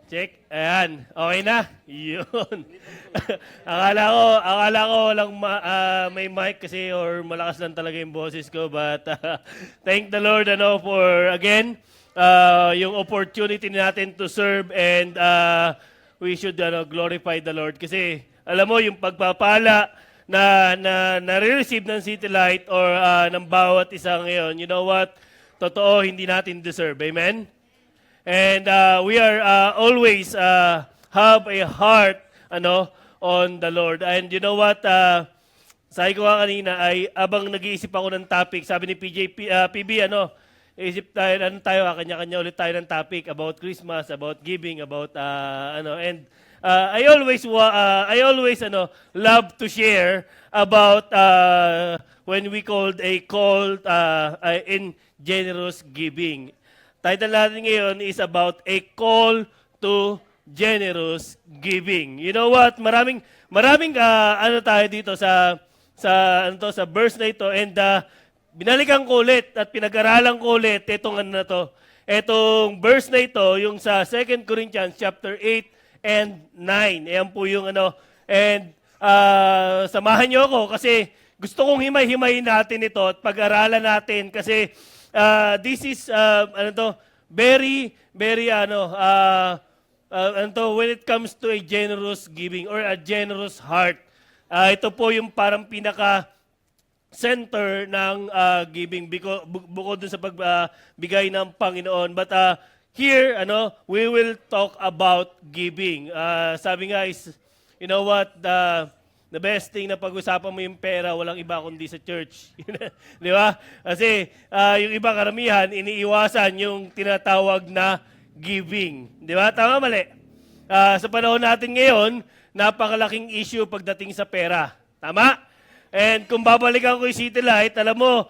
Check. Ayan. Okay na. Yun. akala ko walang may mic kasi or malakas lang talaga yung boses ko. But thank the Lord for again, yung opportunity natin to serve and we should glorify the Lord. Kasi alam mo, yung pagpapala na nare-receive ng City Light or ng bawat isa ngayon, you know what? Totoo, hindi natin deserve. Amen? And we are always have a heart on the Lord. And you know what? Sabi ko nga kanina ay abang nag-iisip ako ng topic, sabi ni PB, isip tayo, kanya-kanya ulit tayo ng topic about Christmas, about giving, about and I always love to share about when we called a call in generous giving. Title natin ngayon is about a call to generous giving. You know what? Maraming tayo dito sa verse na ito and binalikan ko ulit at pinag-aralan ko ulit itong na to. Etong verse na ito yung sa 2 Corinthians chapter 8 and 9. Ayan po yung and samahan niyo ako kasi gusto kong himay-himayin natin ito at pag-aralan natin kasi this is very when it comes to a generous giving or a generous heart. Ito po yung parang pinaka center ng giving bukod dun sa pagbigay ng Panginoon. But here we will talk about giving. Sabi nga is you know what, the best thing na pag-usapan mo yung pera, walang iba kundi sa church. Di ba? Kasi yung iba karamihan, iniiwasan yung tinatawag na giving. Di ba? Tama, mali? Sa panahon natin ngayon, napakalaking issue pagdating sa pera. Tama? And kung babalikan ko yung City Light, alam mo,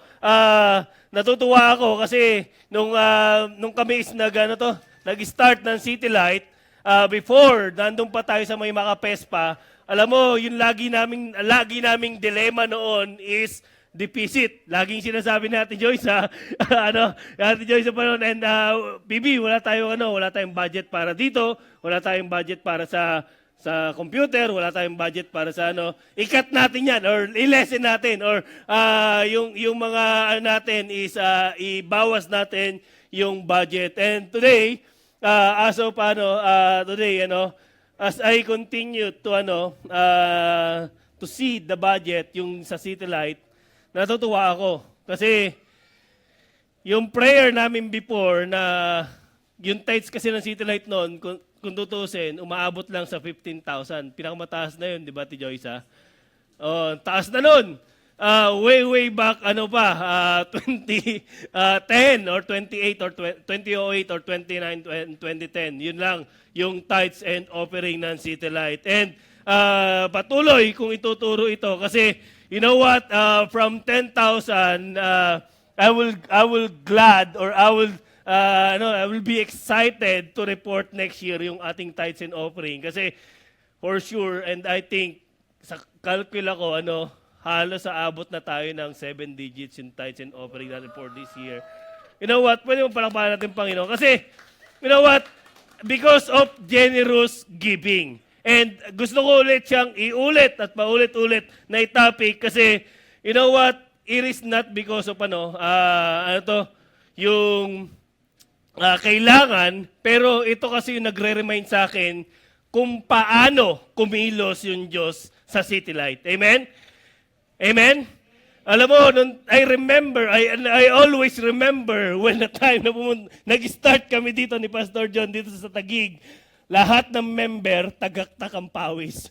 natutuwa ako kasi nung kami is nag-start ng City Light, before, nandun pa tayo sa may Makapespa, alam mo, yung lagi naming dilema noon is deficit. Laging sinasabi natin Joyce Ate Joyce sa panahon and PB, wala tayong budget para dito, wala tayong budget para sa computer, wala tayong budget para sa ikat natin yan or i-lessen natin or yung mga natin is ibawas natin yung budget. And today, today as I continue to see the budget yung sa City Light, natutuwa ako kasi yung prayer namin before na yung tithes kasi ng City Light noon kung tutusin, umaabot lang sa 15,000. Pinakamataas na yun, di ba, Ti Joyce? Oh, taas na nun. Way back 2010 or 28 or 2008 or 2010. Yun lang yung tithes and offering ng City Light. And patuloy kung ituturo ito kasi you know what, from 10,000 I will glad or I will be excited to report next year yung ating tithes and offering kasi for sure and I think sa calcul ako halos aabot na tayo ng 7 digits yung tithes and offering natin for this year. You know what? Pwede mo palakpakan natin Panginoon. Kasi, you know what? Because of generous giving. And gusto ko ulit siyang iulit at paulit-ulit na topic kasi, you know what? It is not because of yung kailangan, pero ito kasi yung nagre-remind sa akin kung paano kumilos yung Diyos sa City Light. Amen? Amen? Alam mo, I always remember when the time na nag-start kami dito ni Pastor John dito sa Taguig, lahat ng member, tagaktak ang pawis.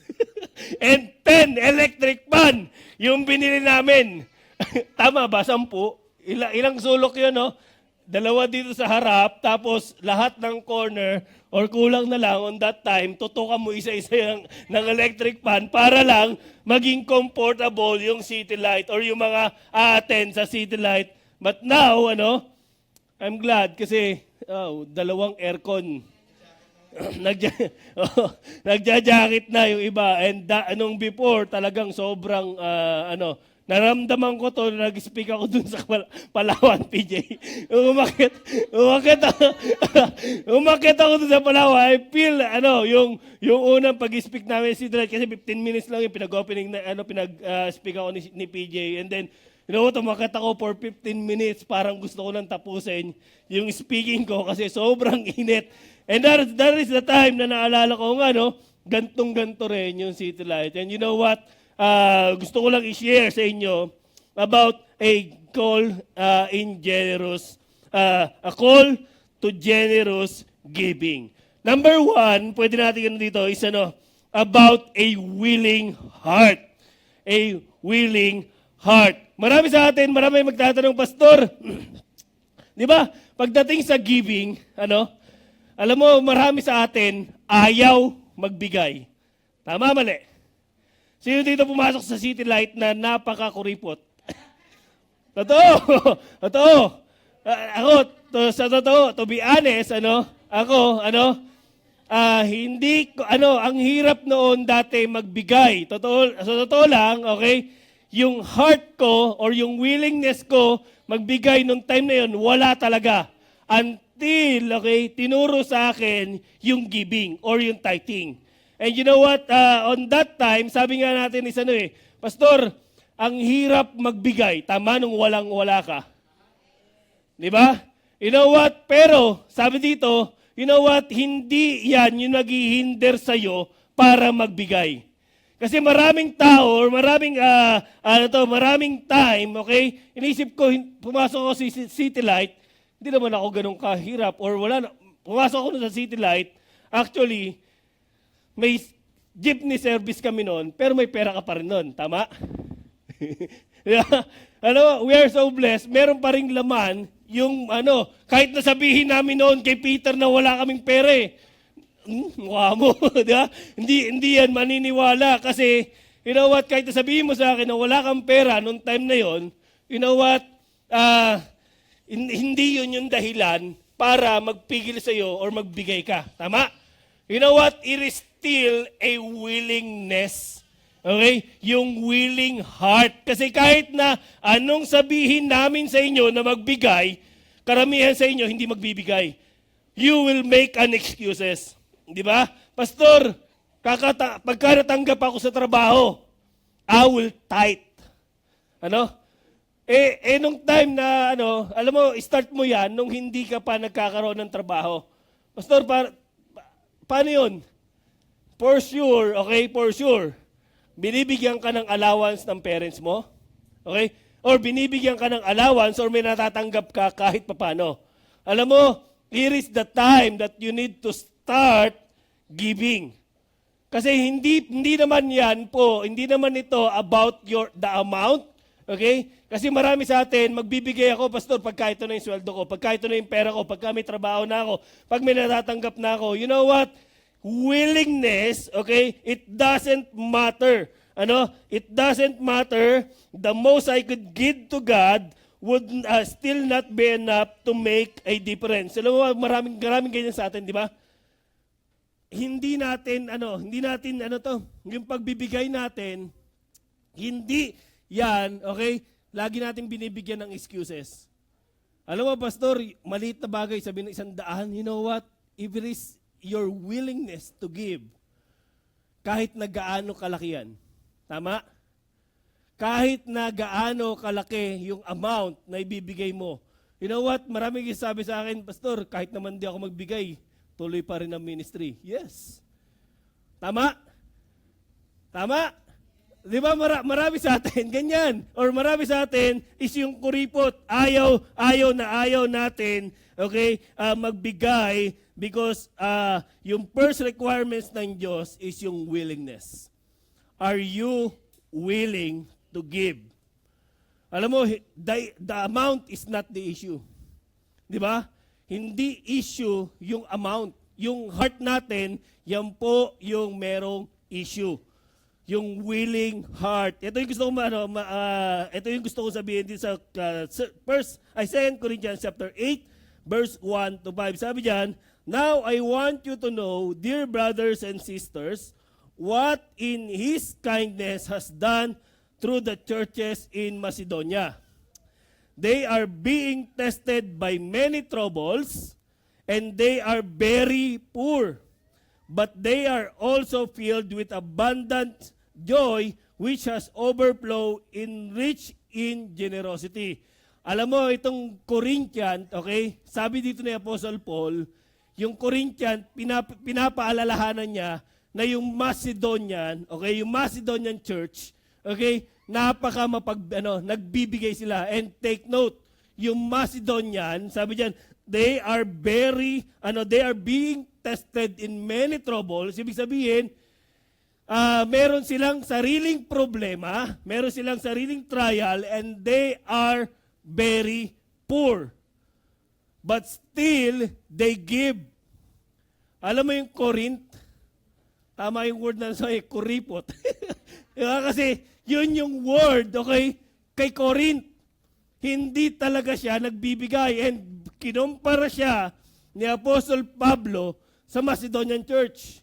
And 10 electric fan yung binili namin. Tama ba? 10? Ilang sulok yun, no? 2 dito sa harap, tapos lahat ng corner, or kulang na lang on that time, tutukan mo isa-isa ng electric fan para lang maging comfortable yung City Light or yung mga attend sa City Light. But now, I'm glad kasi 2 aircon. Nagja-jacket na yung iba. And before, talagang sobrang, Naramdaman ko to, nag-speak ako dun sa Palawan, PJ. Umakit ako, umakit ako dun sa Palawan. I feel, yung unang pag-speak namin si Dredd, kasi 15 minutes lang yung pinag-opening, pinag-speak ako ni PJ. And then, umakit ako for 15 minutes, parang gusto ko nang tapusin yung speaking ko kasi sobrang init. And that is the time na naalala ko gantong-ganto rin yung City Light. And you know what? Gusto ko lang i-share sa inyo about a call a call to generous giving. Number one, pwede natin dito is about a willing heart. A willing heart. Marami sa atin, marami magtatanong, Pastor, di ba, pagdating sa giving, alam mo, marami sa atin ayaw magbigay. Tama, mali? Sino dito pumasok sa City Light na napaka-kuripot? Totoo. Totoo. Sa totoo, to be honest, hindi ko, ang hirap noon dati magbigay. Totoo lang, okay? Yung heart ko or yung willingness ko magbigay nung time na yun, wala talaga. Until, tinuro sa akin yung giving or yung tithing. And you know what? On that time, sabi nga natin Pastor, ang hirap magbigay. Tama nung walang-wala ka. Di ba? You know what? Pero, sabi dito, you know what? Hindi yan yung naghihinder sa'yo para magbigay. Kasi maraming tao, or maraming time, inisip ko, pumasok ako sa City Light, hindi naman ako ganun kahirap, or pumasok ako sa City Light, actually, may jeepney service kami noon, pero may pera ka pa rin noon. Tama? We are so blessed. Meron pa ring laman yung kahit nasabihin namin noon kay Peter na wala kaming pera mukha mo, di ba? Hindi yan maniniwala kasi, you know what, kahit nasabihin mo sa akin na wala kang pera noong time na yon, you know what, hindi yun yung dahilan para magpigil sa'yo or magbigay ka. Tama? You know what? It is still a willingness. Okay? Yung willing heart. Kasi kahit na anong sabihin namin sa inyo na magbigay, karamihan sa inyo hindi magbibigay. You will make an excuses. Di ba? Pastor, pagka natanggap ako sa trabaho, I will tithe. Nung time na, alam mo, start mo yan nung hindi ka pa nagkakaroon ng trabaho. Pastor, paano yun? For sure, for sure. Binibigyan ka ng allowance ng parents mo? Okay? Or binibigyan ka ng allowance or may natatanggap ka kahit papano. Alam mo, here is the time that you need to start giving. Kasi hindi naman ito about the amount. Okay? Kasi marami sa atin, magbibigay ako, Pastor, pagka ito na yung sweldo ko, pagka ito na yung pera ko, pagka may trabaho na ako, pag may natatanggap na ako. You know what? Willingness, it doesn't matter. It doesn't matter. The most I could give to God would still not be enough to make a difference. Alam mo, maraming ganyan sa atin, di ba? Hindi natin, yung pagbibigay natin, hindi yan, lagi natin binibigyan ng excuses. Alam mo, Pastor, maliit na bagay, sabihin ng 100, you know what? If it is your willingness to give, kahit na gaano kalaki yan. Tama? Kahit na gaano kalaki yung amount na ibibigay mo. You know what? Maraming sabi sa akin, Pastor, kahit naman di ako magbigay, tuloy pa rin ang ministry. Yes. Tama? Tama? Di ba marami sa atin, ganyan. Or marami sa atin is yung kuripot. Ayaw natin, magbigay because yung first requirements ng Diyos is yung willingness. Are you willing to give? Alam mo, the amount is not the issue. Di ba? Hindi issue yung amount. Yung heart natin, yan po yung merong issue. Yung willing heart. Ito yung gusto ko sabihin din sa 2 Corinthians chapter 8 verse 1 to 5. Sabi diyan, "Now I want you to know, dear brothers and sisters, what in His kindness has done through the churches in Macedonia. They are being tested by many troubles, and they are very poor. But they are also filled with abundant joy, which has overflow in rich in generosity. Alam mo, itong Corinthian, okay, sabi dito ni Apostle Paul, yung Corinthian, pinapaalalahanan niya na yung Macedonian, okay, yung Macedonian church, okay, nagbibigay sila. And take note, yung Macedonian, sabi diyan, they are being tested in many troubles. Ibig sabihin, meron silang sariling problema, meron silang sariling trial, and they are very poor. But still, they give. Alam mo yung Corinth? Tama yung word na kuripot. Diba? Kasi yun yung word, okay, kay Corinth. Hindi talaga siya nagbibigay. And kinumpara siya ni Apostle Pablo sa Macedonian Church.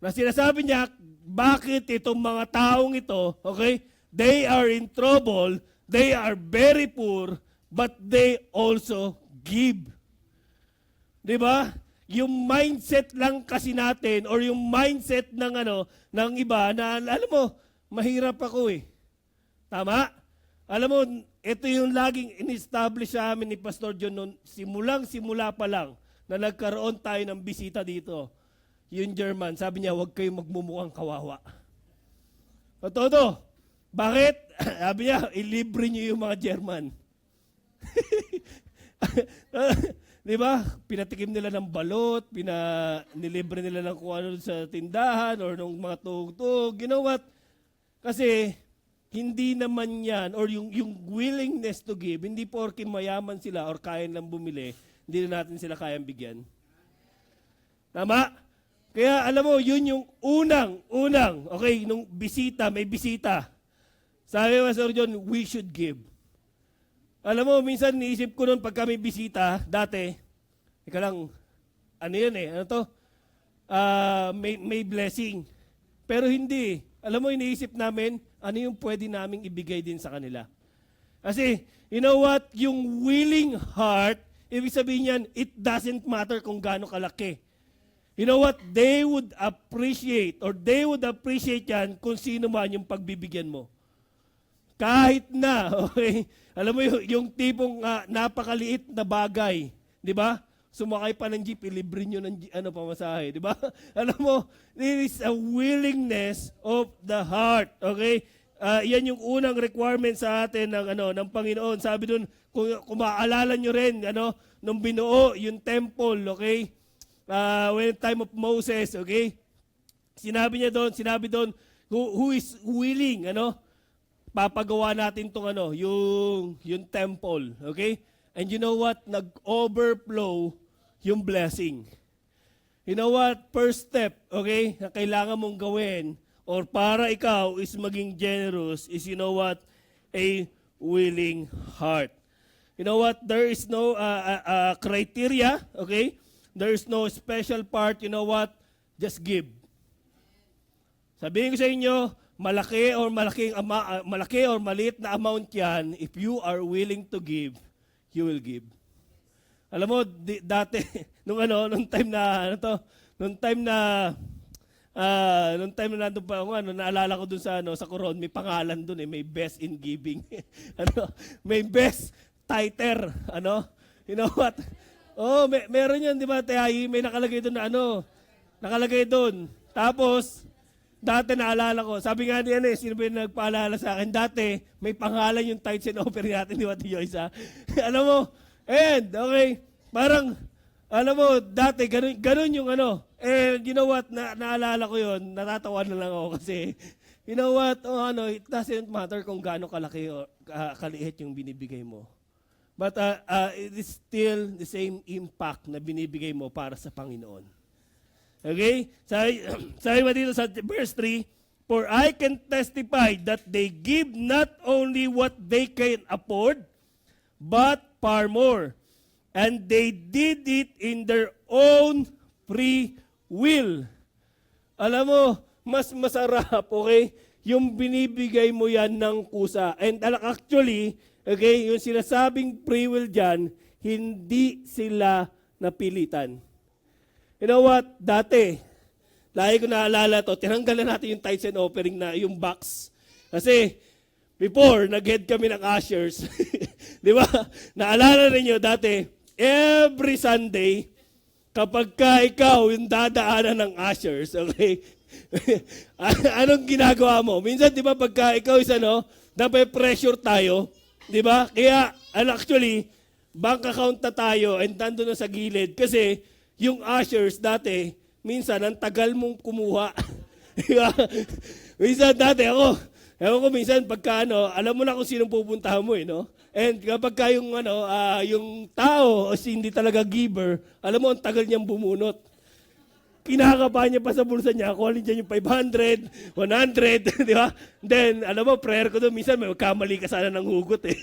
Na sinasabi niya, bakit itong mga taong ito, okay, they are in trouble, they are very poor, but they also give. Diba? Yung mindset lang kasi natin or yung mindset ng ng iba na alam mo, mahirap ako eh. Tama? Alam mo, ito yung laging in-establish sa amin ni Pastor John noon, simula pa lang na nagkaroon tayo ng bisita dito. Yung German, sabi niya, huwag kayong magmumukhang kawawa. Totoo to. Bakit? Sabi niya, ilibre niyo yung mga German. Di ba? Pinatikim nila ng balot, nilibre nila ng kung ano sa tindahan or ng mga tugtog. You know what? Kasi hindi naman yan, or yung willingness to give, hindi porke mayaman sila or kaya lang bumili, hindi na natin sila kayang bigyan. Tama? Kaya alam mo, yun yung unang, okay, nung may bisita. Sabi mo, Pastor John, we should give. Alam mo, minsan niisip ko noon pag kami bisita, dati, ika lang, ano yan eh, ano to? May blessing. Pero hindi. Alam mo, iniisip namin, ano yung pwede naming ibigay din sa kanila. Kasi, you know what? Yung willing heart, ibig sabihin yan, it doesn't matter kung gaano kalaki. You know what? They would appreciate yan kung sino man yung pagbibigyan mo. Kahit na, okay? Alam mo yung tipong napakaliit na bagay, di ba? Sumakay pa ng jeep, ilibre nyo ng pamasahe, di ba? Alam mo, there is a willingness of the heart, okay? Yan yung unang requirement sa atin ng Panginoon. Sabi doon, kung maaalala nyo rin, nung binuo yung temple, okay? When time of Moses, okay? Sinabi doon, who is willing, papagawa natin tong yung temple, okay? And you know what? Nag-overflow yung blessing. You know what? First step, okay, na kailangan mong gawin or para ikaw is maging generous is, you know what? A willing heart. You know what? There is no criteria, okay? There is no special part. You know what? Just give. Sabihin ko sa inyo, malaki or maliit na amount yan, if you are willing to give, you will give. Alam mo, dati, nung time na nandun pa ako, naalala ko dun sa Coron, may pangalan dun may best in giving. May best tither, You know what? Oh, meron yan, di ba, Teayi? May nakalagay dun na nakalagay dun. Tapos, dati naalala ko, sabi nga niyan sino ba yung nagpaalala sa akin? Dati, may pangalan yung tithes and offering natin, di ba, Tio Isa? Alam mo, and, okay, parang, alam mo, dati, ganun yung and you know what, naalala ko yun, natatawa na lang ako kasi, you know what, it doesn't matter kung gaano kalaki o kaliit yung binibigay mo. But it is still the same impact na binibigay mo para sa Panginoon. Okay? Sabi ba dito sa verse 3, for I can testify that they give not only what they can afford, but far more. And they did it in their own free will. Alam mo, mas masarap, okay? yung binibigay mo yan ng kusa. And actually, okay, yung sinasabing free will dyan, hindi sila napilitan. You know what? Dati, lagi ko naalala to, tinanggal na natin yung tithes and offering na yung box. Kasi, before, nag-head kami ng ushers. Di ba? Naalala ninyo dati, every Sunday, kapag ka ikaw yung dadaanan ng ushers, okay? Anong ginagawa mo? Minsan, di ba, pagka ikaw is dapat pressure tayo, di ba? Kaya, actually, bank account na tayo and nandun na sa gilid. Kasi, yung ushers dati, minsan, ang tagal mong kumuha. Di ba? Minsan, dati ewan ko minsan, pagka alam mo na kung sinong pupuntahan mo, no? And kapag ka yung tao, o hindi talaga giver, alam mo, ang tagal niyang bumunot. Kinakaba niya pa sa bulsa niya, kung alin dyan yung 500, 100, di ba? Then, alam mo, prayer ko doon, minsan may kamali ka sana ng hugot eh.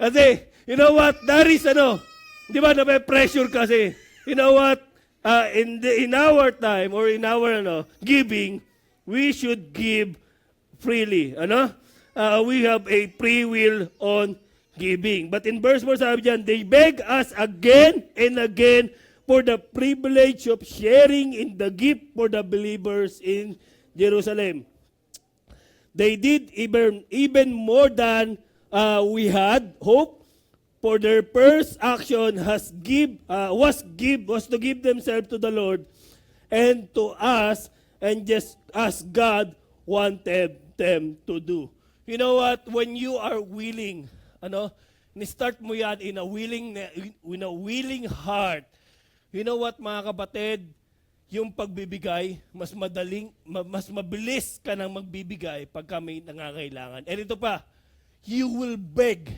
kasi, you know what, that is di ba, na may pressure kasi, you know what, in our time, or in our giving, we should give freely. We have a free will on giving. But in verse 4, sabi dyan, they beg us again and again for the privilege of sharing in the gift for the believers in Jerusalem. They did even more than we had hoped, for their first action was to give themselves to the Lord and to us, and just as God wanted them to do. You know what? When you are willing, ni-start mo yan in a willing heart. You know what, mga kapatid? Yung pagbibigay, mas mabilis ka nang magbibigay pagka may nangangailangan. And ito pa, you will beg.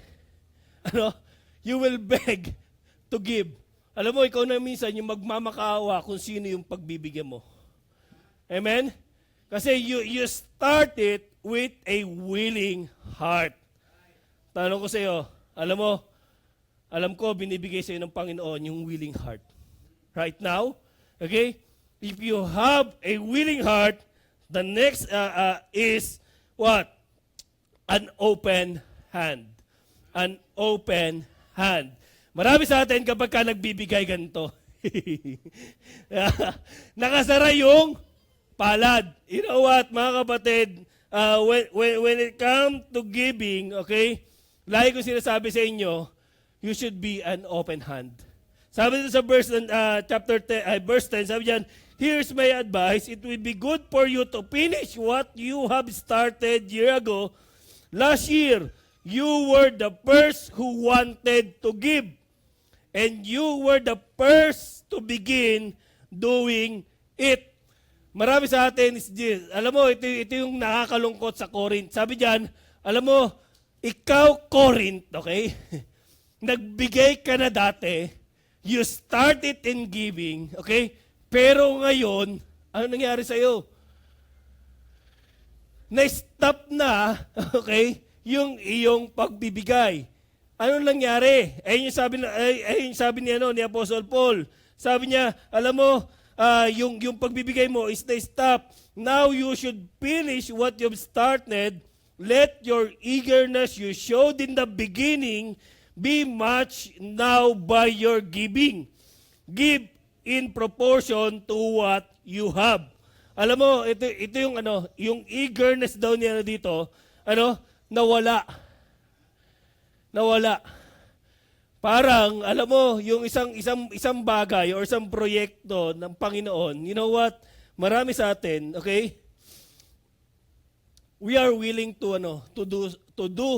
You will beg to give. Alam mo, ikaw na minsan yung magmamakaawa kung sino yung pagbibigyan mo. Amen? Kasi you start it with a willing heart. Tanong ko sa iyo, alam ko, binibigay sa iyo ng Panginoon yung willing heart. Right now, okay? If you have a willing heart, the next is what? An open hand. An open hand. Marami sa atin kapag ka nagbibigay ganito. Nakasara yung palad. You know what, mga kapatid, when it comes to giving, okay, lagi ko sinasabi sa inyo, you should be an open hand. Sabi dito sa verse 10, sabi diyan, here's my advice, it will be good for you to finish what you have started year ago. Last year, you were the first who wanted to give. And you were the first to begin doing it. Marami sa atin is this. Alam mo, ito yung nakakalungkot sa Corinth. Sabi diyan, alam mo, ikaw Corinth, okay? Nagbigay ka na dati, you started in giving, okay? Pero ngayon, ano nangyari sa iyo? Na-stop na, okay, yung iyong pagbibigay. Ano nangyari? Ayun yung sabi ni Apostle Paul. Sabi niya, alam mo, yung pagbibigay mo is na-stop. Now you should finish what you've started. Let your eagerness you showed in the beginning be matched now by your giving. Give in proportion to what you have. Alam mo, ito yung yung eagerness daw niya dito, nawala. Parang, alam mo, yung isang bagay or isang proyekto ng Panginoon, you know what? Marami sa atin, okay? We are willing to do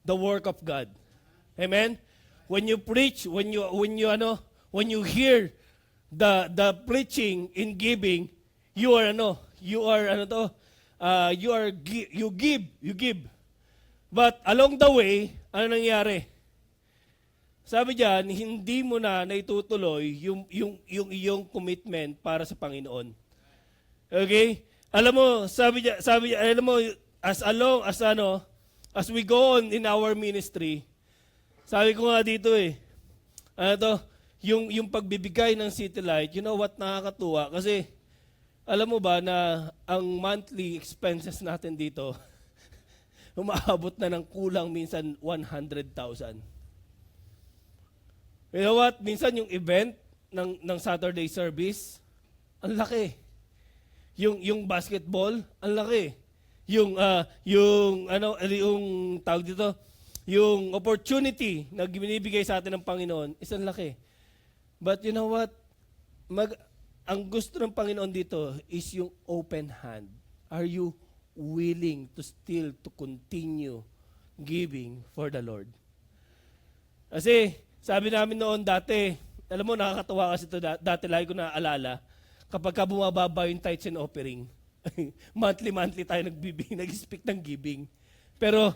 the work of God. Amen? When you preach, when you hear the preaching in giving, you give. But along the way, ano nangyari? Sabi diyan, hindi mo na naitutuloy yung iyong commitment para sa Panginoon. Okay? Alam mo, sabi niya, alam mo, as we go on in our ministry, sabi ko nga dito yung pagbibigay ng City Light, you know what, nakakatuwa kasi Alam mo ba na ang monthly expenses natin dito, umaabot na ng kulang minsan 100,000. You know what? Minsan yung event ng Saturday service, ang laki. Yung basketball, ang laki. Yung tawag dito, yung opportunity na binibigay sa atin ng Panginoon, isang laki. But you know what? Ang gusto ng Panginoon dito is yung open hand. Are you willing to still to continue giving for the Lord? Kasi sabi namin noon dati, alam mo nakakatawa kasi ito dati lagi ko naaalala, kapag ka bumababa yung tithes and offering, monthly tayo nag-speak ng giving. Pero,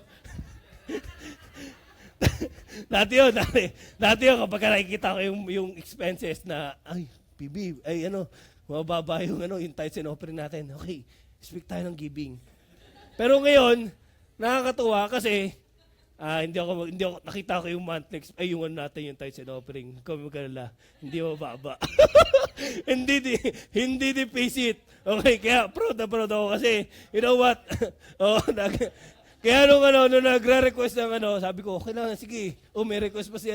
dati yun, kapag nakikita ko yung expenses na, ay, PB, mababa yung tithes and offering natin. Okay, speak tayo ng giving. Pero ngayon, nakakatuwa kasi, hindi ako nakita ko yung monthly, yung natin yung tithes and offering. Kung magkalala, hindi mababa. hindi deficit. Okay, kaya proud ako kasi, you know what? Kaya nung nagre-request ng sabi ko, okay lang, sige. May request pa si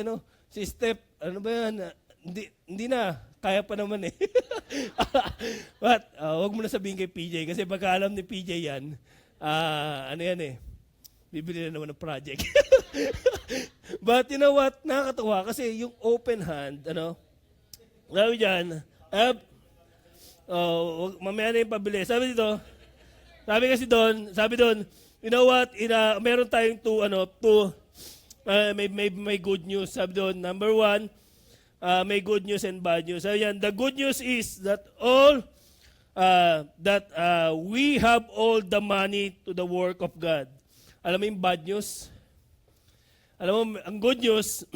Step. Ano ba yan? Hindi na. Kaya pa naman eh. But, wag mo na sabihin kay PJ kasi pagka alam ni PJ yan, bibili na naman ng project. But you know what? Nakakatawa kasi yung open hand, sabi dyan, mamaya na yung pabili. Sabi doon, you know what? Meron tayong may good news. Sabi doon, number 1, may good news and bad news. Sabi yan, the good news is that we have all the money to the work of God. Alam mo yung bad news? Alam mo, ang good news,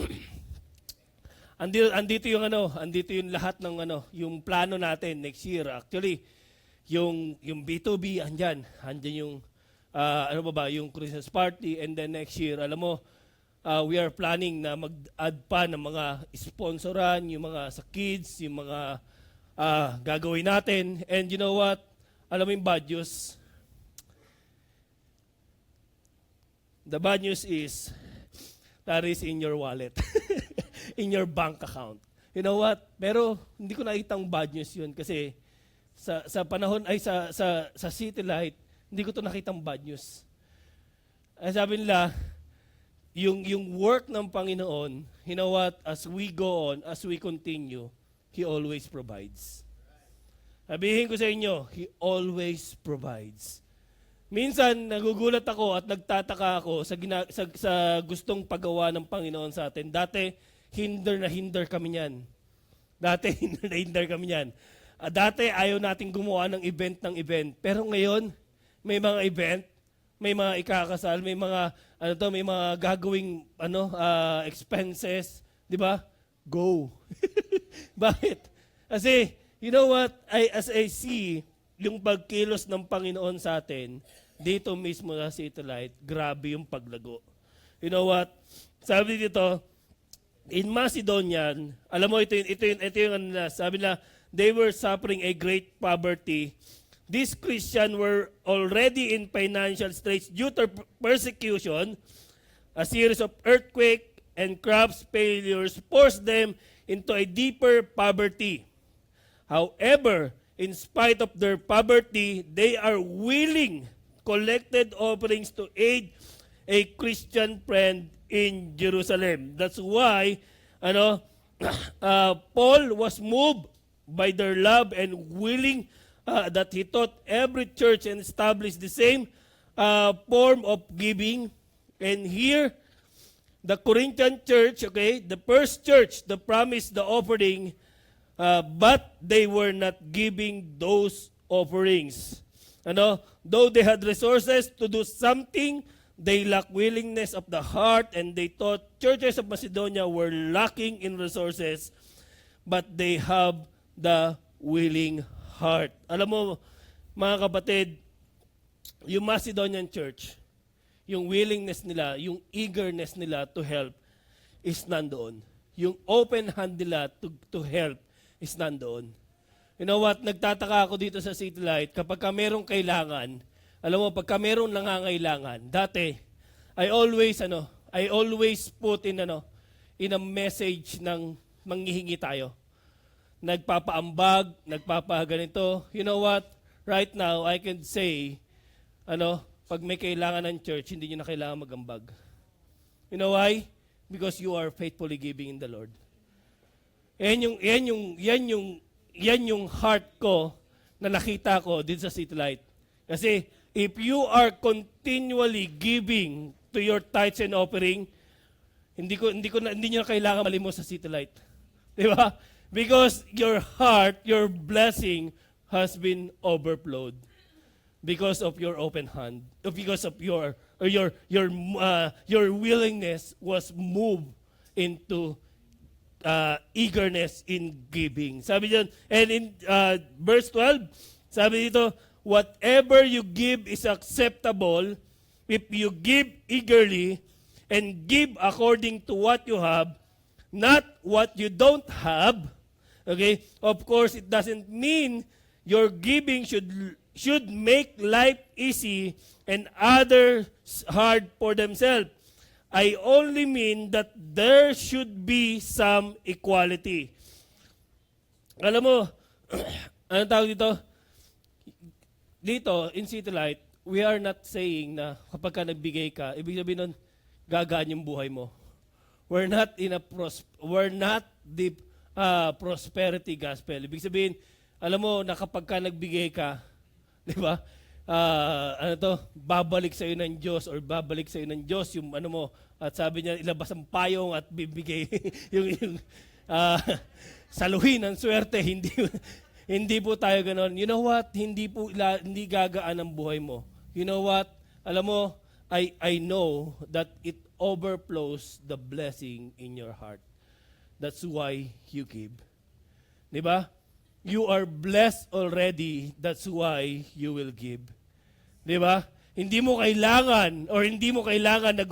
andito yung lahat ng yung plano natin next year. Actually, yung B2B andyan yung yung Christmas party, and then next year, alam mo, we are planning na mag-add pa ng mga sponsoran, yung mga sa kids, yung mga gagawin natin. And you know what? Alam mo yung bad news? The bad news is that is in your wallet, in your bank account. You know what? Pero hindi ko nakitang bad news yun kasi sa panahon ay sa City Light, hindi ko to nakitang bad news. Ay sabi nila, yung work ng Panginoon, you know what? As we go on, as we continue, He always provides. Sabihin ko sa inyo, He always provides. Minsan, nagugulat ako at nagtataka ako sa gustong paggawa ng Panginoon sa atin. Dati, hinder kami niyan. Dati ayaw nating gumawa ng event. Pero ngayon, may mga event, may mga ikakasal, may mga gagawing expenses, 'di ba? Go. Bakit? Kasi you know what? As I see yung pagkilos ng Panginoon sa atin dito mismo sa City Light, grabe yung paglago. You know what? Sabi dito, in Macedonian, alam mo ito yung sabi na they were suffering a great poverty. These Christians were already in financial straits due to persecution. A series of earthquake and crops failures forced them into a deeper poverty. However, in spite of their poverty, they are willing collected offerings to aid a Christian friend in Jerusalem. That's why Paul was moved by their love and willing that he taught every church and established the same form of giving. And here, the Corinthian church, the first church, the promised the offering, but they were not giving those offerings. Though they had resources to do something, they lacked willingness of the heart, and they thought churches of Macedonia were lacking in resources, but they have the willing heart. Alam mo, mga kapatid, yung Macedonian church, yung willingness nila, yung eagerness nila to help is nandoon. Yung open hand nila to help is nandoon. You know what? Nagtataka ako dito sa City Light kapag ka merong kailangan, alam mo, pagka merong nangangailangan, dati, I always put in a message ng manghihingi tayo. Nagpapaambag, nagpapaganito. You know what? Right now, I can say, pag may kailangan ng church, hindi nyo na kailangan magambag. You know why? Because you are faithfully giving in the Lord. Yan yung heart ko na nakita ko dito sa City Light. Kasi if you are continually giving to your tithes and offering, hindi nyo na kailangan malimos sa City Light. Di ba? Because your heart, your blessing has been overflowed because of your open hand, because of your willingness was moved into eagerness in giving. Sabi diyan, and in verse 12, sabi dito, whatever you give is acceptable if you give eagerly and give according to what you have, not what you don't have. Okay? Of course, it doesn't mean your giving should make life easy and others hard for themselves. I only mean that there should be some equality. Alam mo, anong tawag dito? Dito, in City Light, we are not saying na kapag ka nagbigay ka, ibig sabihin nun, gagaan yung buhay mo. We're not the prosperity gospel. Ibig sabihin, alam mo, na kapag ka nagbigay ka, di ba? Babalik sa iyo ng Diyos or babalik sa iyo ng Diyos yung mo, at sabi niya, ilabas ang payong at bibigay yung saluhin ng swerte. Hindi po tayo ganon. You know what? Hindi gagaan ang buhay mo. You know what? Alam mo, I know that it overflows the blessing in your heart. That's why you give. Di ba? You are blessed already. That's why you will give. Di ba? Hindi mo kailangan na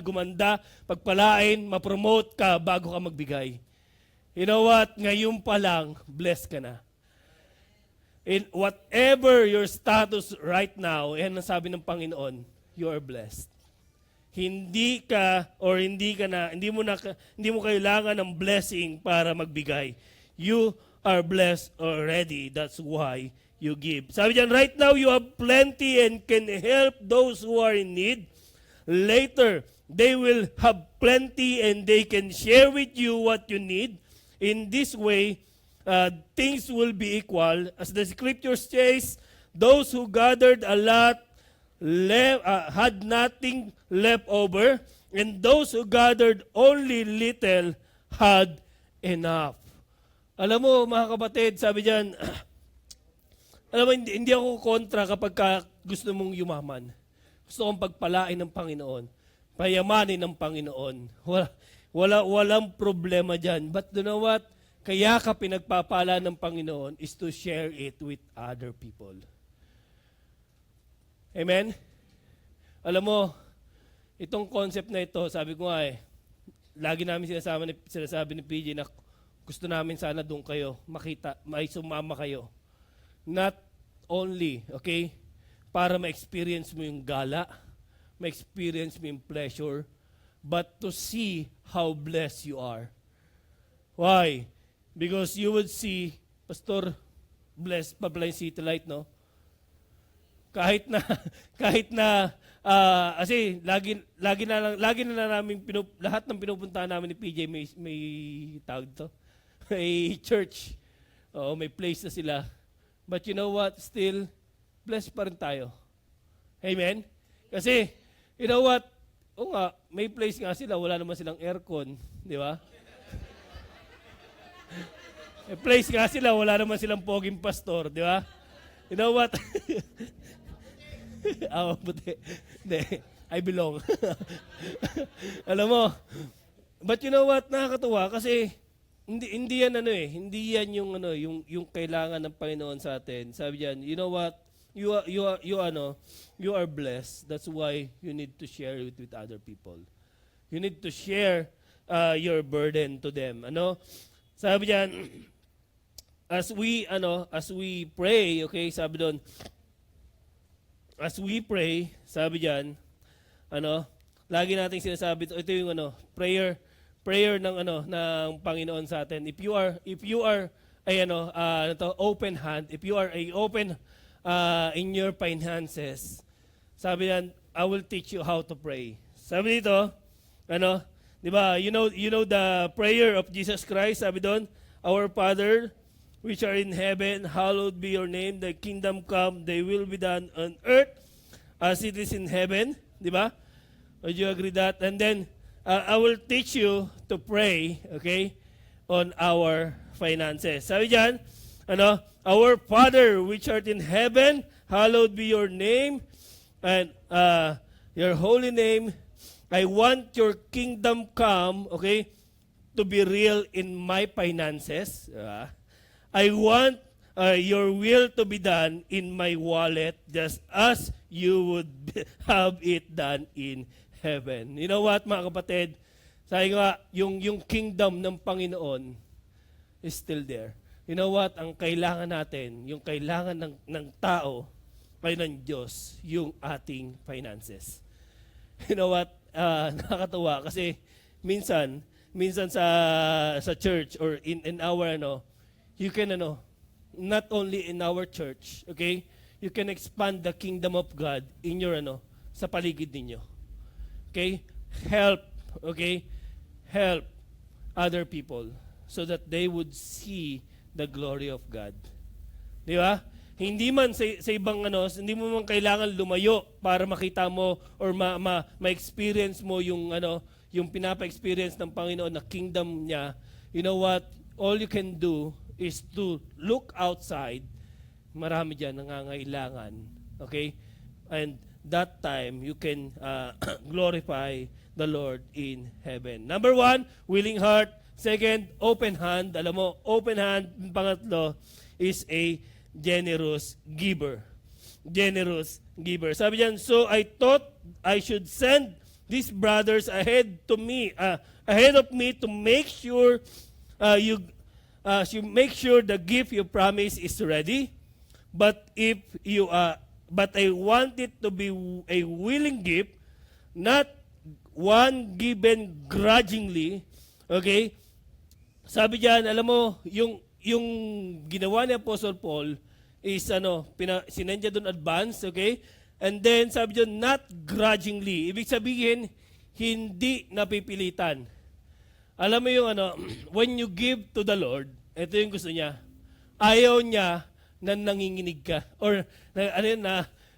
gumanda, pagpalain, ma-promote ka bago ka magbigay. You know what? Ngayon pa lang, blessed ka na. In whatever your status right now, yan ang sabi ng Panginoon, you are blessed. Hindi mo kailangan ng blessing para magbigay. You are blessed already. That's why you give. Sabi diyan, right now you have plenty and can help those who are in need. Later, they will have plenty and they can share with you what you need. In this way, things will be equal. As the scripture says, those who gathered a lot had nothing left over, and those who gathered only little had enough. Alam mo, mga kapatid, sabi diyan, alam mo, hindi ako kontra kapag gusto mong yumaman. Gusto kong pagpalain ng Panginoon. Payamanin ng Panginoon. Walang problema dyan. But you know what? Kaya ka pinagpapala ng Panginoon is to share it with other people. Amen? Alam mo, itong concept na ito, sabi ko nga lagi namin sinasabi ni PJ na gusto namin sana doon kayo makita, may sumama kayo. Not only, okay, para ma-experience mo yung gala, ma-experience mo yung pleasure, but to see how blessed you are. Why? Because you would see, Pastor, blessed pa pala yung City Light, no? Kahit na, kasi lagi na namin, lahat ng pinupuntahan namin ni PJ may tawag to, may church, may place na sila. But you know what? Still, blessed pa rin tayo. Amen? Kasi, you know what? O nga, may place nga sila, wala naman silang aircon. Di ba? May place nga sila, wala naman silang poging pastor. Di ba? You know what? Buti. I belong. Alam mo, but you know what? Nakakatuwa kasi, hindi yan yung kailangan ng Panginoon sa atin. Sabi diyan, you know what? You are blessed. That's why you need to share it with other people. You need to share your burden to them. Sabi diyan, as we pray, okay, sabi doon, as we pray, sabi diyan, lagi nating sinasabi ito yung prayer ng Panginoon sa atin. If you are open hand, if you are a open in your finances, sabi yan, I will teach you how to pray. Sabi dito, di ba, you know the prayer of Jesus Christ, sabi doon, Our Father, which are in heaven, hallowed be your name, thy kingdom come, thy will be done on earth as it is in heaven, di ba? Would you agree that? And then, I will teach you to pray, okay, on our finances. Sabi diyan, Our Father which art in heaven, hallowed be your name, and your holy name. I want your kingdom come, okay, to be real in my finances. I want your will to be done in my wallet, just as you would have it done in heaven. You know what, mga kapatid? Sabi nga, yung kingdom ng Panginoon is still there. You know what? Ang kailangan natin, yung kailangan ng tao, ay ng Diyos, yung ating finances. You know what? Nakakatawa kasi minsan sa church or in our you can not only in our church, okay? You can expand the kingdom of God in your sa paligid ninyo. Okay? Help other people so that they would see the glory of God. Di ba? Hindi man sa ibang hindi mo man kailangan lumayo para makita mo or ma-experience mo yung yung pinapa-experience ng Panginoon na kingdom niya. You know what? All you can do is to look outside. Marami diyan nangangailangan. Okay? And that time you can glorify the Lord in heaven. Number 1, willing heart. Second, open hand. Alam mo, open hand. Pangatlo is a generous giver. Generous giver. Sabi diyan, so I thought I should send these brothers ahead of me to make sure you make sure the gift you promise is ready. But I want it to be a willing gift, not one given grudgingly. Okay? Sabi diyan, alam mo, yung ginawa ni Apostle Paul is sinendya doon advance, okay? And then sabi diyan, not grudgingly. Ibig sabihin, hindi napipilitan. Alam mo yung when you give to the Lord, ito yung gusto niya. Ayaw niya na nanginginig ka or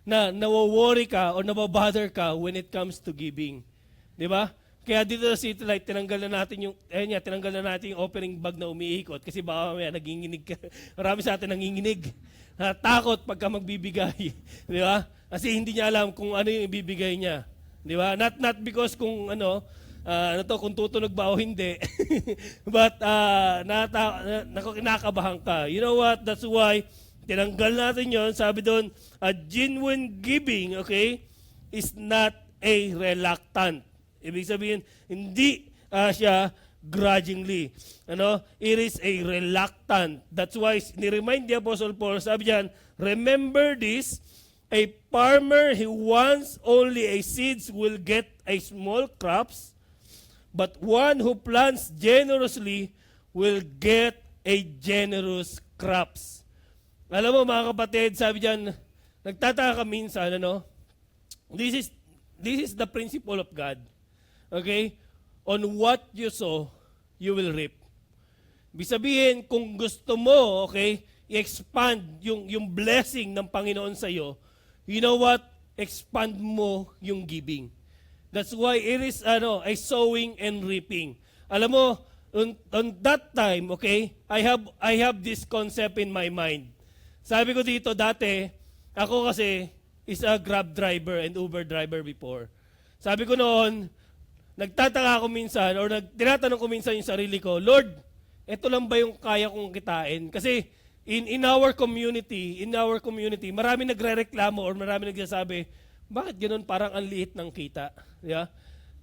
nawo-worry ka or nababother ka when it comes to giving. 'Di ba? Kaya dito sa City Light, tinanggal na natin yung opening bag na umiikot kasi baka mamaya naginginig ka. Marami sa atin nanginginig. Takot pagka magbibigay. Di ba? Kasi hindi niya alam kung ano yung ibibigay niya. Di ba? Not because kung kung tutunog ba o hindi. But kinakabahan ka. You know what? That's why tinanggal natin yon. Sabi doon, a genuine giving, okay, is not a reluctant. Ibig sabihin, hindi siya grudgingly. It is a reluctant. That's why ni-remind the Apostle Paul, sabi diyan, remember this, a farmer who wants only a seeds will get a small crops, but one who plants generously will get a generous crops. Alam mo mga kapatid, sabi diyan, nagtataka ka minsan, this is the principle of God. Okay? On what you sow, you will reap. Ibig sabihin, kung gusto mo, okay, i-expand yung blessing ng Panginoon sa iyo, you know what? Expand mo yung giving. That's why it is a sowing and reaping. Alam mo, on that time, okay, I have this concept in my mind. Sabi ko dito dati, ako kasi is a Grab driver and Uber driver before. Sabi ko noon, nagtataka ako minsan or tinatanong ko minsan yung sarili ko, Lord, ito lang ba yung kaya kong kitain? Kasi in our community, marami nagrereklamo or marami nagsasabi, bakit ganun parang ang liit ng kita? Yeah?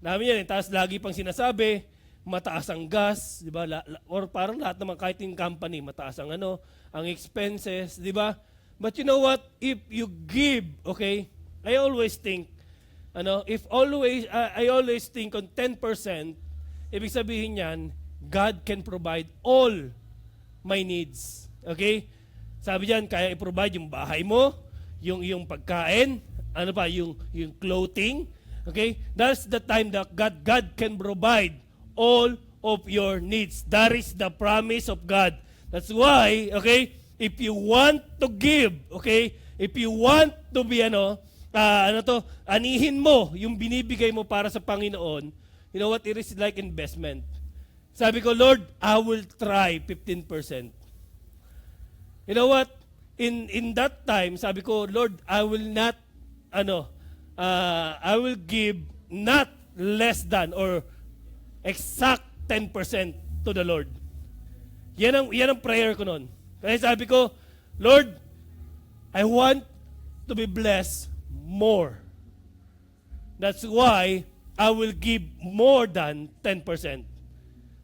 Namin yan, tapos lagi pang sinasabi mataas ang gas, di ba? Or parang lahat naman kahit yung company, mataas ang ang expenses, di ba? But you know what? If you give, okay? I always think, I always think on 10%, ibig sabihin yan, God can provide all my needs. Okay? Sabi diyan, kaya i-provide yung bahay mo, yung pagkain, yung clothing. Okay? That's the time that God can provide all of your needs. That is the promise of God. That's why, okay, if you want to give, okay, if you want to be anihin mo yung binibigay mo para sa Panginoon, you know what, it is like investment. Sabi ko, Lord, I will try 15%. You know what? In that time, sabi ko, Lord, I will not, I will give not less than or exact 10% to the Lord. Yan ang prayer ko noon. Kaya sabi ko, Lord, I want to be blessed more. That's why I will give more than 10%.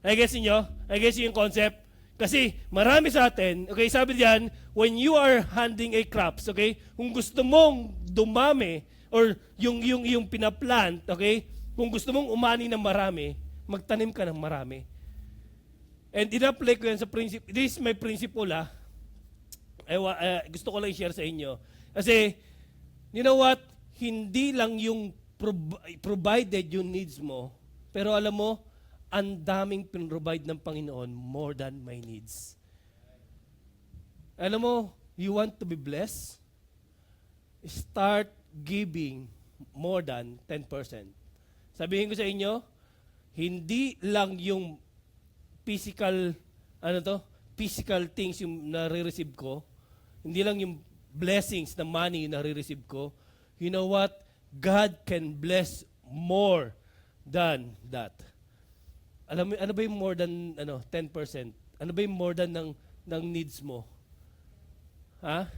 I guess niyo? I guess yung concept. Kasi marami sa atin, okay, sabi diyan, when you are handling a crops, okay, kung gusto mong dumami or yung pinaplant, okay, kung gusto mong umani ng marami, magtanim ka ng marami. And in-apply ko yan sa principle. This is my principle, gusto ko lang i-share sa inyo. Kasi, you know what? Hindi lang yung provided yung needs mo, pero alam mo, ang daming pinrovide ng Panginoon more than my needs. Alam mo, you want to be blessed? Start giving more than 10%. Sabihin ko sa inyo, hindi lang yung physical, physical things yung nare-receive ko, hindi lang yung blessings na money yung nare-receive ko. You know what? God can bless more than that. Alam mo, ano ba yung more than 10%? Ano ba yung more than ng needs mo? Ha?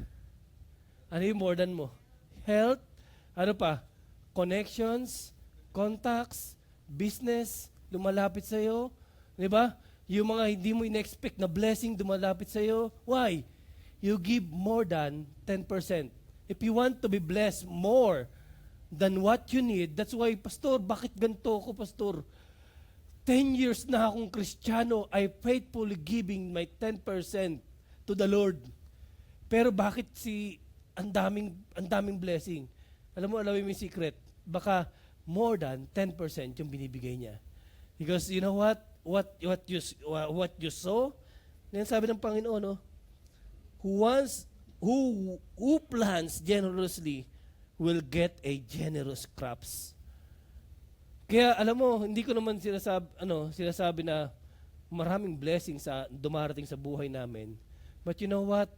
Ano yung more than mo? Health? Ano pa? Connections? Contacts? Business? Lumalapit sa'yo? Di ba? Yung mga hindi mo in-expect na blessing dumalapit sa'yo. Why? You give more than 10%. If you want to be blessed more than what you need, that's why, Pastor, bakit ganito ako, Pastor? 10 years na akong Kristiyano, I faithfully giving my 10% to the Lord. Pero bakit ang daming blessing? Alam mo yung secret? Baka more than 10% yung binibigay niya. Because you know what? What you sow? Yan sabi ng Panginoon, who plants generously will get a generous crops. Kaya alam mo, hindi ko naman sinasabi na maraming blessings sa dumarating sa buhay namin. But you know what?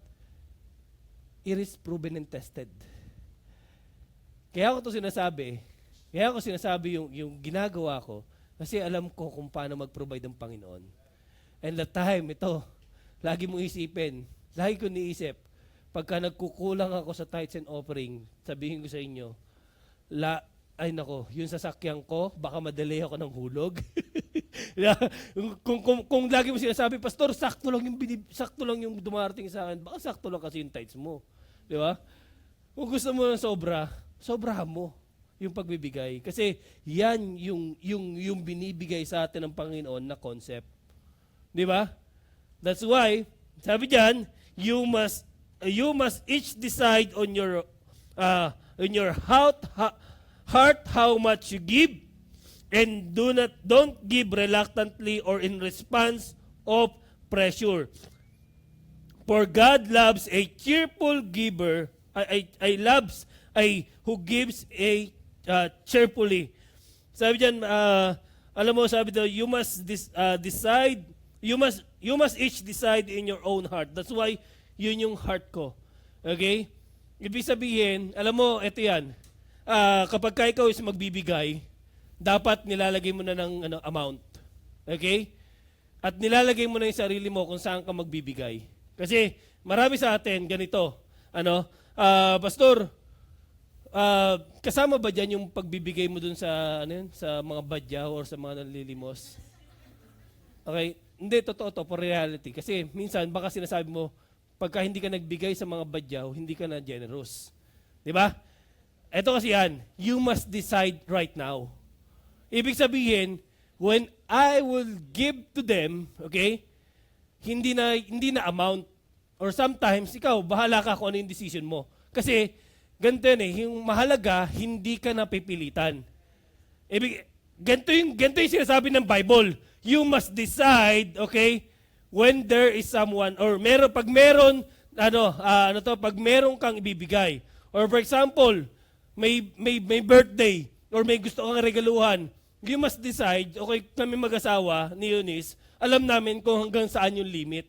It is proven and tested. Kaya ako sinasabi yung ginagawa ko kasi alam ko kung paano mag-provide ng Panginoon. And the time, lagi mong isipin, lagi ko niisip, pagka nagkukulang ako sa tithes and offering, sabihin ko sa inyo, yung sasakyan ko, baka madelay ako ng hulog. kung lagi mo sinasabi, Pastor, sakto lang yung dumarating sa akin, baka sakto lang kasi yung tithes mo. Di ba? Kung gusto mo ng sobrahan mo yung pagbibigay. Kasi yan yung binibigay sa atin ng Panginoon na concept. Di ba? That's why, sabi diyan, you must each decide on your heart how much you give, and don't give reluctantly or in response of pressure. For God loves a cheerful giver. Who gives cheerfully. Sabi diyan, alam mo, sabi daw, you must decide. You must each decide in your own heart. That's why yun yung heart ko. Okay? Ibig sabihin, alam mo, ito yan. Kapag ka ikaw is magbibigay, dapat nilalagay mo na ng amount. Okay? At nilalagay mo na yung sarili mo kung saan ka magbibigay. Kasi marami sa atin ganito. Pastor, kasama ba dyan yung pagbibigay mo dun sa mga badyaw or sa mga nanlilimos? Okay? Hindi, totoo to, for reality. Kasi minsan, baka sinasabi mo, pagka hindi ka nagbigay sa mga badyaw, hindi ka na generous. Di ba? Ito kasi yan, you must decide right now. Ibig sabihin, when I will give to them, okay, hindi na amount. Or sometimes, ikaw, bahala ka kung ano yung decision mo. Kasi, ganito yan yung mahalaga, hindi ka napipilitan. Ganito yung sinasabi ng Bible. You must decide, okay, when there is someone, or pag meron kang ibibigay. Or for example, may birthday, or may gusto kang regaluhan, you must decide, okay, kami mag-asawa ni Eunice, alam namin kung hanggang saan yung limit.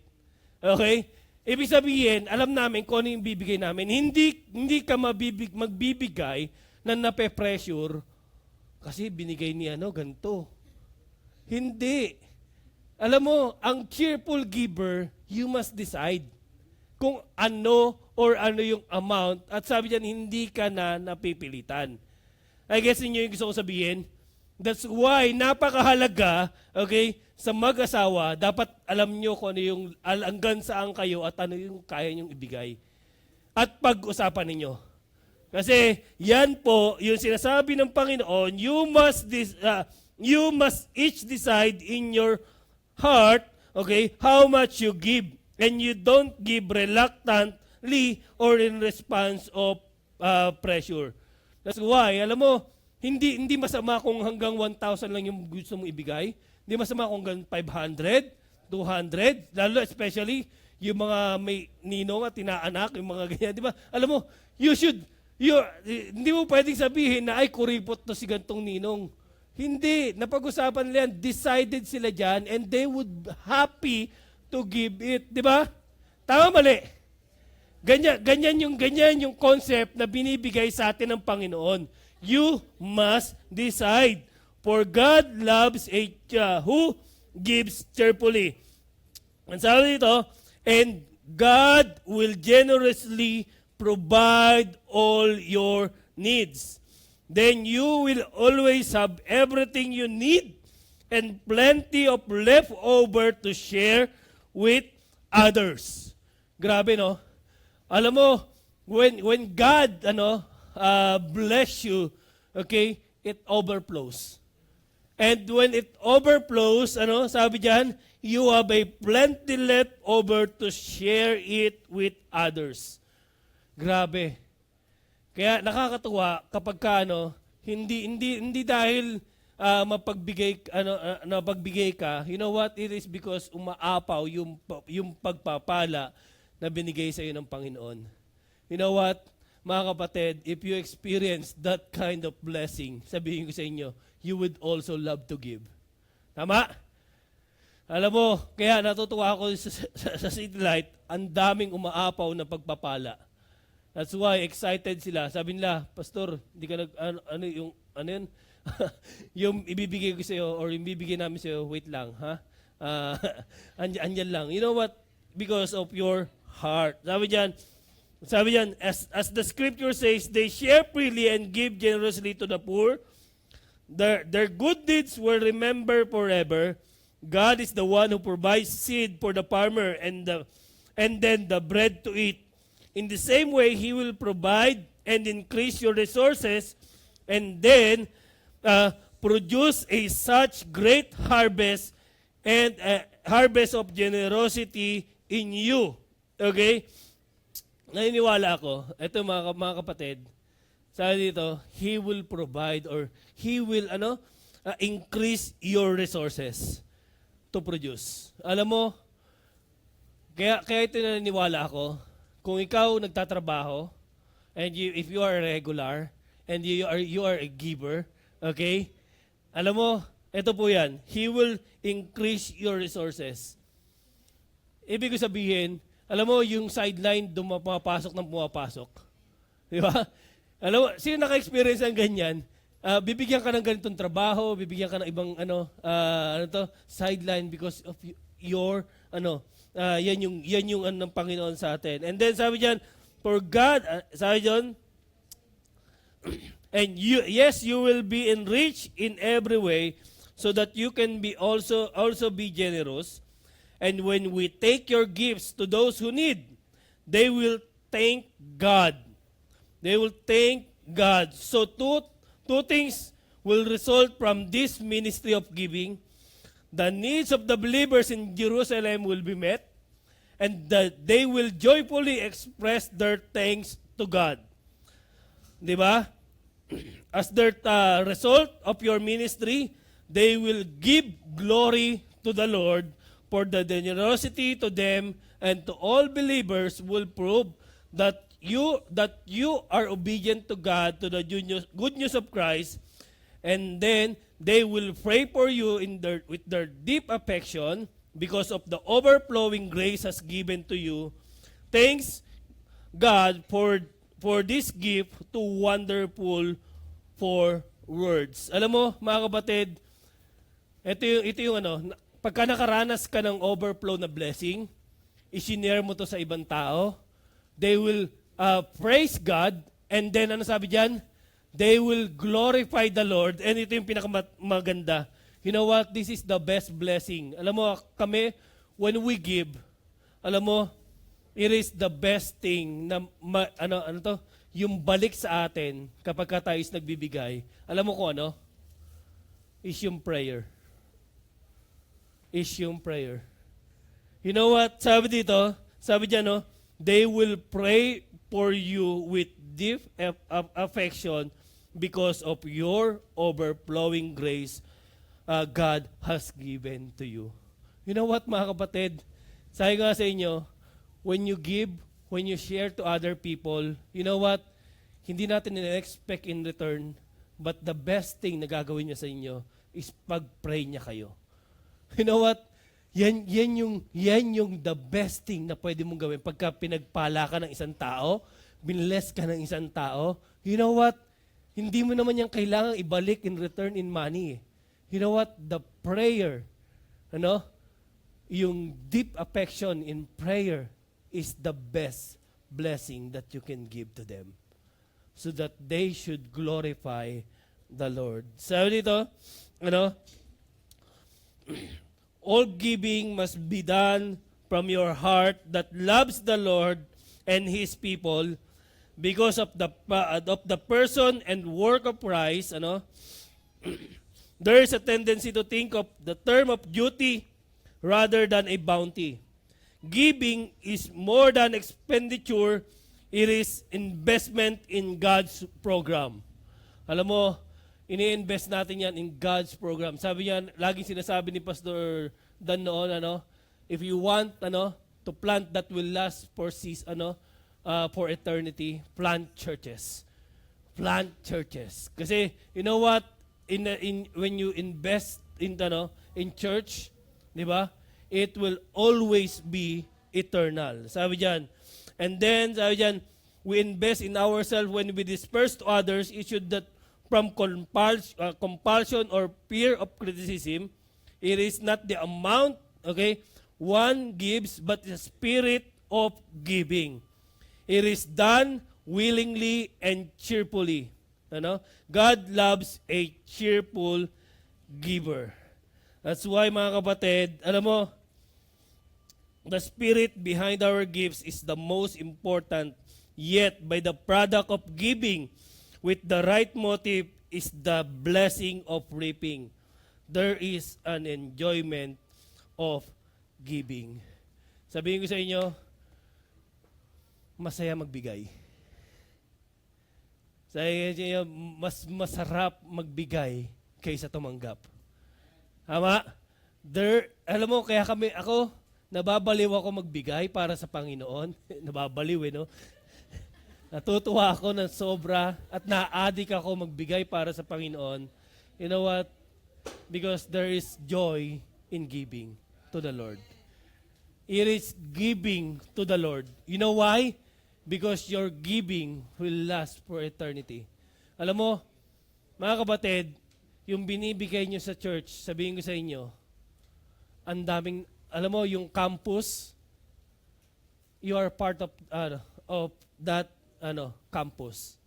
Okay? Ibig sabihin, alam namin kung ano yung bibigay namin. Hindi ka magbibigay na nape-pressure kasi binigay ni ganito. Hindi. Alam mo, ang cheerful giver, you must decide kung ano yung amount at sabi diyan, hindi ka na napipilitan. I guess ninyo yung gusto kong sabihin. That's why napakahalaga, okay, sa mag-asawa, dapat alam nyo kung ano yung hanggang saan kayo at ano yung kaya nyong ibigay. At pag-usapan ninyo. Kasi yan po, yung sinasabi ng Panginoon, you must each decide in your heart, okay, how much you give. And you don't give reluctantly or in response of pressure. That's why, alam mo, hindi masama kung hanggang 1,000 lang yung gusto mong ibigay. Hindi masama kung hanggang 500, 200, lalo especially yung mga may ninong at tinaanak, yung mga ganyan, di ba? Alam mo, hindi mo pwedeng sabihin na, ay, kuripot to si gantong ninong. Hindi. Napag-usapan nila yan. Decided sila dyan and they would happy to give it. Di ba? Tama, mali. Ganyan yung concept na binibigay sa atin ng Panginoon. You must decide. For God loves who gives cheerfully. Ang sabi dito, and God will generously provide all your needs. Then you will always have everything you need and plenty of leftover to share with others. Grabe, no? Alam mo, when God bless you, okay, it overflows. And when it overflows, sabi diyan, you have a plenty left over to share it with others. Grabe. Kaya nakakatuwa kapag hindi dahil mapagbigay ka, you know what? It is because umaapaw yung pagpapala na binigay sa iyo ng Panginoon. You know what? Mga kapatid, if you experience that kind of blessing, sabihin ko sa inyo, you would also love to give. Tama? Alam mo, kaya natutuwa ako sa City Light, ang daming umaapaw na pagpapala. That's why excited sila. Sabi nila, Pastor, hindi ka yun? Yung ibibigay ko sa iyo or yung ibibigay namin sa iyo, wait lang, ha? Andyan lang. You know what? Because of your heart. Sabi diyan, as the scripture says, they share freely and give generously to the poor. Their good deeds will remember forever. God is the one who provides seed for the farmer and then the bread to eat. In the same way, He will provide and increase your resources and then produce such great harvest and harvest of generosity in you. Okay? Naniniwala ako, ito mga kapatid, sabi dito, He will provide or He will increase your resources to produce. Alam mo, kaya ito naniniwala ako, kung ikaw nagtatrabaho, and if you are regular, and you are a giver, okay? Alam mo, ito po yan, He will increase your resources. Ibig ko sabihin, alam mo, yung sideline, pumapasok. Di ba? Alam mo, sino naka-experience ng ganyan? Bibigyan ka ng ganitong trabaho, bibigyan ka ng ibang sideline because of your yan yung ng Panginoon sa atin. And then sabi diyan, for God, sabi diyan, and you will be enriched in every way so that you can be also be generous. And when we take your gifts to those who need, they will thank God. They will thank God. So two things will result from this ministry of giving. The needs of the believers in Jerusalem will be met, and that they will joyfully express their thanks to God. Di ba? As their result of your ministry, they will give glory to the Lord, for the generosity to them and to all believers will prove that you are obedient to God, to the good news of Christ, and then they will pray for you with their deep affection because of the overflowing grace has given to you. Thanks God for this gift to wonderful for words. Alam mo, mga kapatid, ito yung pagka nakaranas ka ng overflow na blessing, isinare mo to sa ibang tao, they will praise God, and then ano sabi diyan? They will glorify the Lord, and ito yung pinakamaganda. You know what? This is the best blessing. Alam mo, kami, when we give, alam mo, it is the best thing na, yung balik sa atin kapag tayo is nagbibigay. Alam mo kung ano? Is yung prayer. Is yung prayer. You know what? Sabi dito, sabi diyan, no? They will pray for you with deep affection because of your overflowing grace God has given to you. You know what, mga kapatid? Sabi nga sa inyo, when you give, when you share to other people, you know what? Hindi natin expect in return, but the best thing na gagawin niya sa inyo is pag-pray niya kayo. You know what? Yan yung the best thing na pwede mong gawin pagka pinagpala ka ng isang tao, binless ka ng isang tao. You know what? Hindi mo naman yan kailangang ibalik in return in money. You know what? The prayer, yung deep affection in prayer is the best blessing that you can give to them, so that they should glorify the Lord. Sabi dito, all giving must be done from your heart that loves the Lord and His people, because of the person and work of Christ. There is a tendency to think of the term of duty rather than a bounty. Giving is more than expenditure, it is investment in God's program. Alam mo, ini-invest natin yan in God's program. Sabi yan, laging sinasabi ni Pastor Dan noon, if you want to plant that will last for for eternity, plant churches. Plant churches. Kasi you know what, when you invest in church, di ba? It will always be eternal. Sabi diyan. And then sabi diyan, we invest in ourselves when we disperse to others, it should that from compulsion or fear of criticism. It is not the amount, one gives, but the spirit of giving. It is done willingly and cheerfully. God loves a cheerful giver. That's why, mga kapatid, alam mo, the spirit behind our gifts is the most important. Yet, by the product of giving, with the right motive, is the blessing of reaping. There is an enjoyment of giving. Sabihin ko sa inyo, masaya magbigay. Sabihin ko sa inyo, mas masarap magbigay kaysa tumanggap. Tama? Alam mo, kaya ako, nababaliw ako magbigay para sa Panginoon. Nababaliw, no? Natutuwa ako ng sobra at na-addict ako magbigay para sa Panginoon. You know what? Because there is joy in giving to the Lord. It is giving to the Lord. You know why? Because your giving will last for eternity. Alam mo, mga kapatid, yung binibigay nyo sa church, sabihin ko sa inyo, ang daming, alam mo, yung campus, you are part of that campus.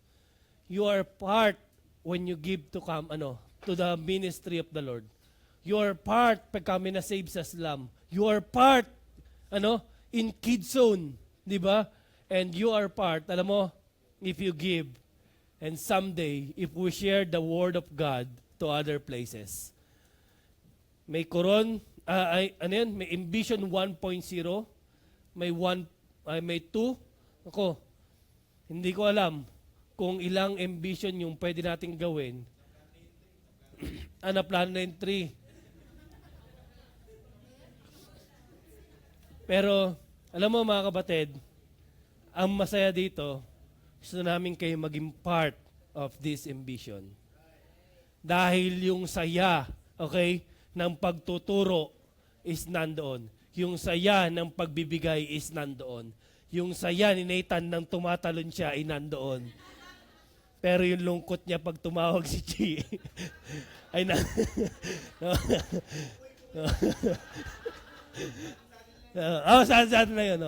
You are part when you give to the ministry of the Lord. You are part pag kami na-save sa slum. You are part, in Kids Zone. Di ba? And you are part, alam mo, if you give, and someday, if we share the Word of God to other places. May may Ambition 1.0, may 2. Ako, hindi ko alam kung ilang ambition yung pwede nating gawin. Plano na yung 3. Pero, alam mo mga kapatid, ang masaya dito, gusto namin kayo maging part of this ambition. Dahil yung saya, ng pagtuturo is nandoon. Yung saya ng pagbibigay is nandoon. Yung saya ni Nathan nang tumatalon siya ay nandoon. Pero yung lungkot niya pag tumawag si Chi, ay na... saan na yun,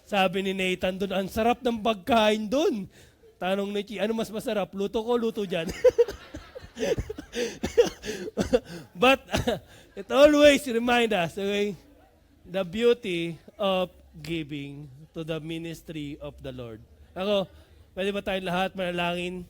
Sabi ni Nathan doon, ang sarap ng pagkain doon. Tanong ni Chi, ano mas masarap? Luto ko, luto dyan. But it always reminds us, the beauty of giving to the ministry of the Lord. Pwede ba tayong lahat manalangin?